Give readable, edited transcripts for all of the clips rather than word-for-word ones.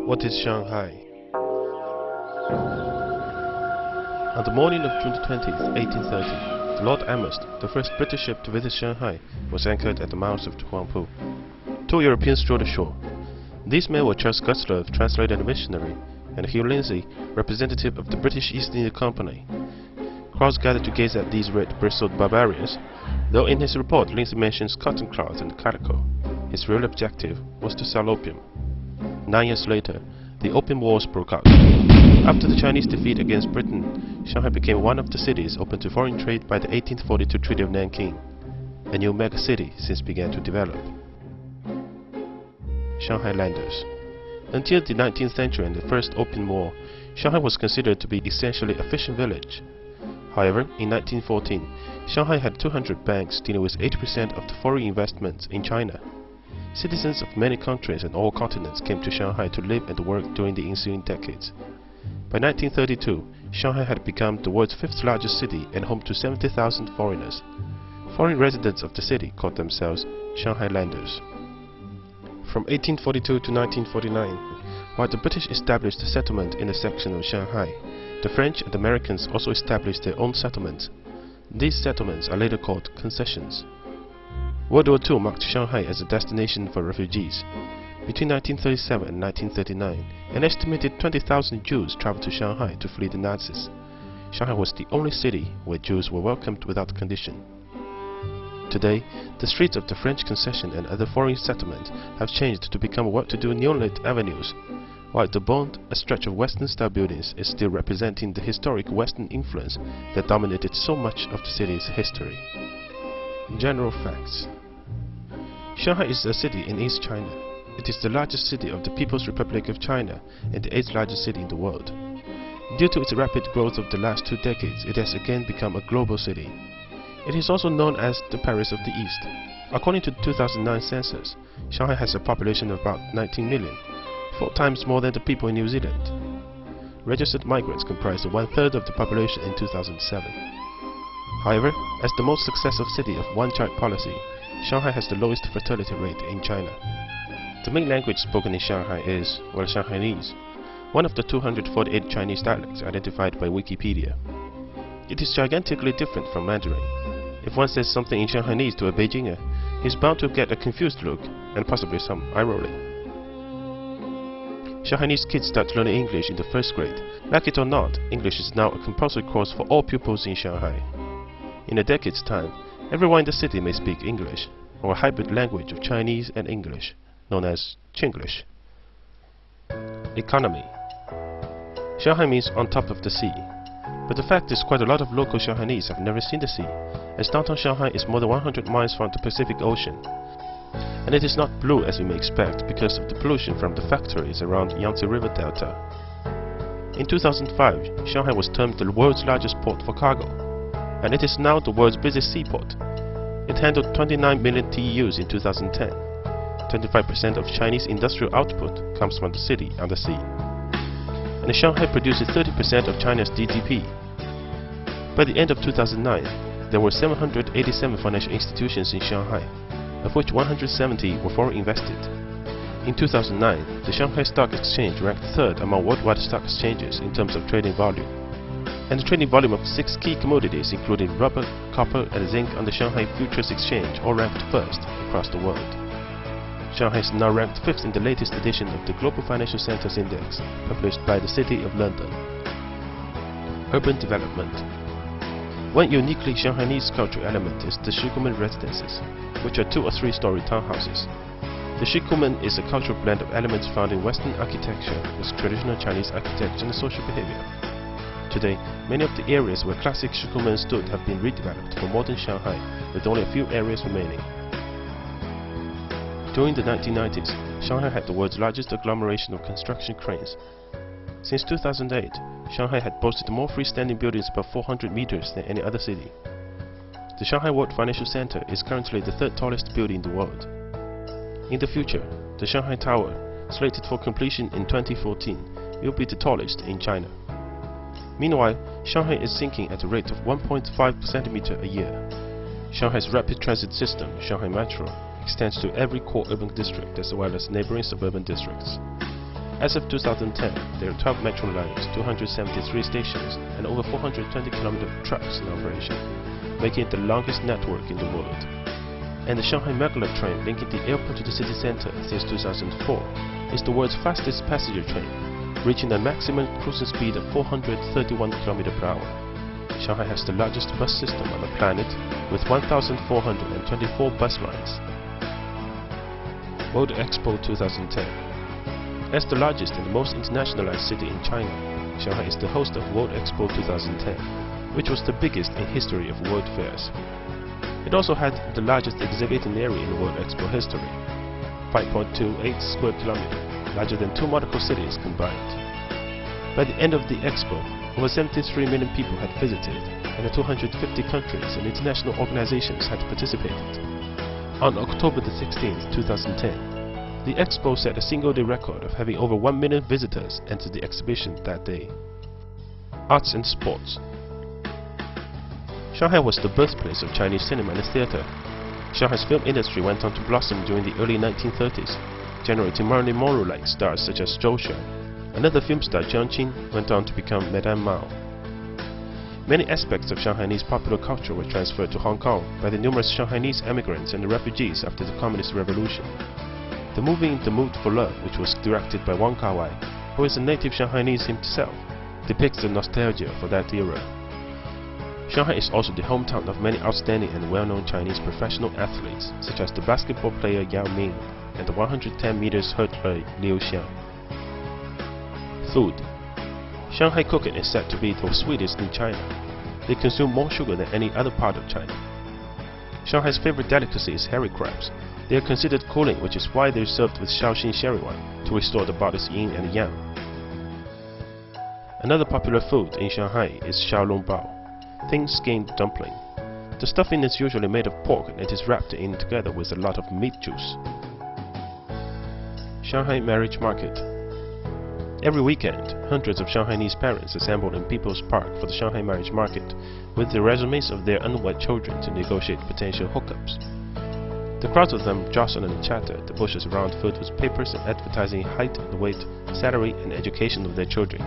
What is Shanghai? On the morning of June 20th, 1830, the Lord Amherst, the first British ship to visit Shanghai, was anchored at the mouth of the Huangpu. Two Europeans strolled ashore. These men were Charles Gustlove, translator and missionary, and Hugh Lindsay, representative of the British East India Company. Crowds gathered to gaze at these red-bristled barbarians, though in his report Lindsay mentions cotton cloth and calico. His real objective was to sell opium. 9 years later, the Opium Wars broke out. After the Chinese defeat against Britain, Shanghai became one of the cities open to foreign trade by the 1842 Treaty of Nanking. A new mega-city since began to develop. Shanghai Landers. Until the 19th century and the First Opium War, Shanghai was considered to be essentially a fishing village. However, in 1914, Shanghai had 200 banks dealing with 80% of the foreign investments in China. Citizens of many countries and all continents came to Shanghai to live and work during the ensuing decades. By 1932, Shanghai had become the world's 5th largest city and home to 70,000 foreigners. Foreign residents of the city called themselves Shanghai Landers. From 1842 to 1949, while the British established a settlement in a section of Shanghai, the French and Americans also established their own settlements. These settlements are later called concessions. World War II marked Shanghai as a destination for refugees. Between 1937 and 1939, an estimated 20,000 Jews traveled to Shanghai to flee the Nazis. Shanghai was the only city where Jews were welcomed without condition. Today, the streets of the French concession and other foreign settlements have changed to become well-to-do neon-lit avenues, while the Bund, a stretch of Western-style buildings, is still representing the historic Western influence that dominated so much of the city's history. General facts. Shanghai is a city in East China. It is the largest city of the People's Republic of China and the 8th largest city in the world. Due to its rapid growth of the last 2 decades, it has again become a global city. It is also known as the Paris of the East. According to the 2009 census, Shanghai has a population of about 19 million, 4 times more than the people in New Zealand. Registered migrants comprised 1/3 of the population in 2007. However, as the most successful city of one-child policy, Shanghai has the lowest fertility rate in China. The main language spoken in Shanghai is, well, Shanghainese, one of the 248 Chinese dialects identified by Wikipedia. It is gigantically different from Mandarin. If one says something in Shanghainese to a Beijinger, he is bound to get a confused look and possibly some eye-rolling. Shanghainese kids start learning English in the 1st grade. Like it or not, English is now a compulsory course for all pupils in Shanghai. In a decade's time, everyone in the city may speak English, or a hybrid language of Chinese and English, known as Chinglish. Economy. Shanghai means on top of the sea. But the fact is quite a lot of local Shanghainese have never seen the sea, as downtown Shanghai is more than 100 miles from the Pacific Ocean. And it is not blue as we may expect because of the pollution from the factories around Yangtze River Delta. In 2005, Shanghai was termed the world's largest port for cargo, and it is now the world's busiest seaport. It handled 29 million TEUs in 2010. 25% of Chinese industrial output comes from the city and the sea. And Shanghai produces 30% of China's GDP. By the end of 2009, there were 787 financial institutions in Shanghai, of which 170 were foreign invested. In 2009, the Shanghai Stock Exchange ranked 3rd among worldwide stock exchanges in terms of trading volume. And the trading volume of 6 key commodities including rubber, copper and zinc on the Shanghai Futures Exchange all ranked 1st across the world. Shanghai is now ranked 5th in the latest edition of the Global Financial Centers Index, published by the City of London. Urban development. One uniquely Shanghainese cultural element is the Shikumen residences, which are 2 or 3-story townhouses. The Shikumen is a cultural blend of elements found in Western architecture with traditional Chinese architecture and social behavior. Today, many of the areas where classic Shikumen stood have been redeveloped for modern Shanghai, with only a few areas remaining. During the 1990s, Shanghai had the world's largest agglomeration of construction cranes. Since 2008, Shanghai had boasted more freestanding buildings above 400 meters than any other city. The Shanghai World Financial Center is currently the 3rd tallest building in the world. In the future, the Shanghai Tower, slated for completion in 2014, will be the tallest in China. Meanwhile, Shanghai is sinking at a rate of 1.5 cm a year. Shanghai's rapid transit system, Shanghai Metro, extends to every core urban district as well as neighboring suburban districts. As of 2010, there are 12 metro lines, 273 stations, and over 420-kilometer tracks in operation, making it the longest network in the world. And the Shanghai Megalo train linking the airport to the city center since 2004 is the world's fastest passenger train, reaching a maximum cruising speed of 431 km per hour. Shanghai has the largest bus system on the planet with 1,424 bus lines. World Expo 2010. As the largest and most internationalized city in China, Shanghai is the host of World Expo 2010, which was the biggest in history of world fairs. It also had the largest exhibiting area in World Expo history, 5.28 square kilometers, larger than 2 Monaco cities combined. By the end of the expo, over 73 million people had visited, and 250 countries and international organizations had participated. On October 16, 2010, the expo set a single-day record of having over 1 million visitors enter the exhibition that day. Arts and sports. Shanghai was the birthplace of Chinese cinema and theater. Shanghai's film industry went on to blossom during the early 1930s, generating Marilyn Monroe-like stars such as Zhou Shan. Another film star, Jiang Qin, went on to become Madame Mao. Many aspects of Shanghainese popular culture were transferred to Hong Kong by the numerous Shanghainese immigrants and refugees after the Communist Revolution. The movie The Mood for Love, which was directed by Wong Kar-wai, who is a native Shanghainese himself, depicts the nostalgia for that era. Shanghai is also the hometown of many outstanding and well-known Chinese professional athletes, such as the basketball player Yao Ming and the 110 meters hurdler Liu Xiang. Food. Shanghai cooking is said to be the sweetest in China. They consume more sugar than any other part of China. Shanghai's favorite delicacy is hairy crabs. They are considered cooling, which is why they are served with Shaoxing sherry wine to restore the body's yin and yang. Another popular food in Shanghai is xiaolongbao, thin-skinned dumpling. The stuffing is usually made of pork and it is wrapped in together with a lot of meat juice. Shanghai Marriage Market. Every weekend, hundreds of Shanghainese parents assemble in People's Park for the Shanghai Marriage Market with the resumes of their unwed children to negotiate potential hookups. The crowds of them jostle and chatter, the bushes around filled with papers and advertising height and weight, salary and education of their children.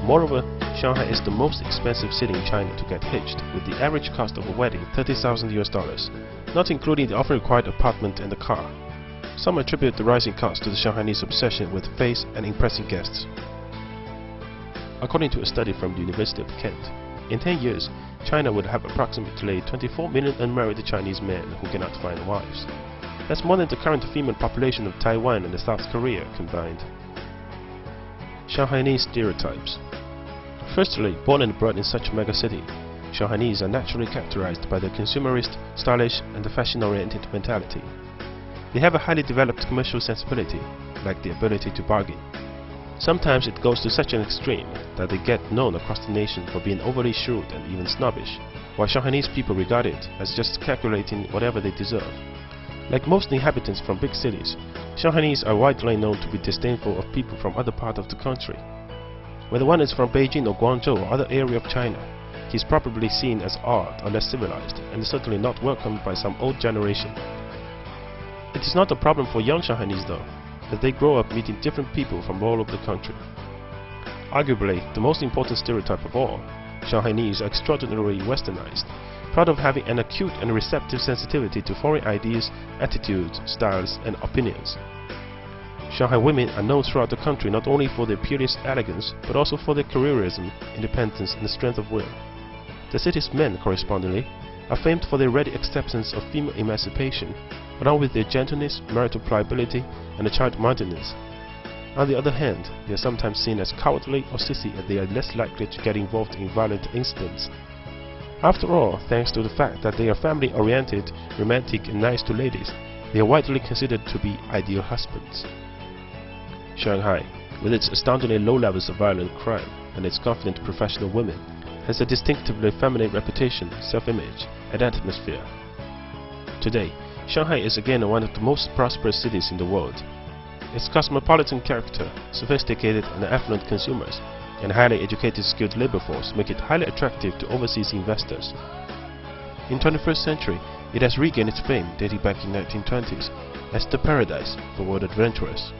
Moreover, Shanghai is the most expensive city in China to get hitched, with the average cost of a wedding $30,000, not including the often required apartment and the car. Some attribute the rising cost to the Shanghainese obsession with face and impressing guests. According to a study from the University of Kent, in 10 years, China would have approximately 24 million unmarried Chinese men who cannot find wives. That's more than the current female population of Taiwan and South Korea combined. Shanghainese stereotypes. Firstly, born and bred in such a megacity, Shanghainese are naturally characterized by their consumerist, stylish, and fashion-oriented mentality. They have a highly developed commercial sensibility, like the ability to bargain. Sometimes it goes to such an extreme that they get known across the nation for being overly shrewd and even snobbish, while Shanghainese people regard it as just calculating whatever they deserve. Like most inhabitants from big cities, Shanghainese are widely known to be disdainful of people from other parts of the country. Whether one is from Beijing or Guangzhou or other area of China, he is probably seen as odd or less civilized, and certainly not welcomed by some old generation. It is not a problem for young Shanghainese though, as they grow up meeting different people from all over the country. Arguably, the most important stereotype of all, Shanghainese are extraordinarily westernized, proud of having an acute and receptive sensitivity to foreign ideas, attitudes, styles, and opinions. Shanghai women are known throughout the country not only for their peerless elegance, but also for their careerism, independence, and strength of will. The city's men, correspondingly, are famed for their ready acceptance of female emancipation, along with their gentleness, marital pliability, and child-mindedness. On the other hand, they are sometimes seen as cowardly or sissy, as they are less likely to get involved in violent incidents. After all, thanks to the fact that they are family-oriented, romantic, and nice to ladies, they are widely considered to be ideal husbands. Shanghai, with its astoundingly low levels of violent crime and its confident professional women, has a distinctively feminine reputation, self-image, and atmosphere. Today, Shanghai is again one of the most prosperous cities in the world. Its cosmopolitan character, sophisticated and affluent consumers, and highly educated skilled labor force make it highly attractive to overseas investors. In the 21st century, it has regained its fame dating back in the 1920s as the paradise for world adventurers.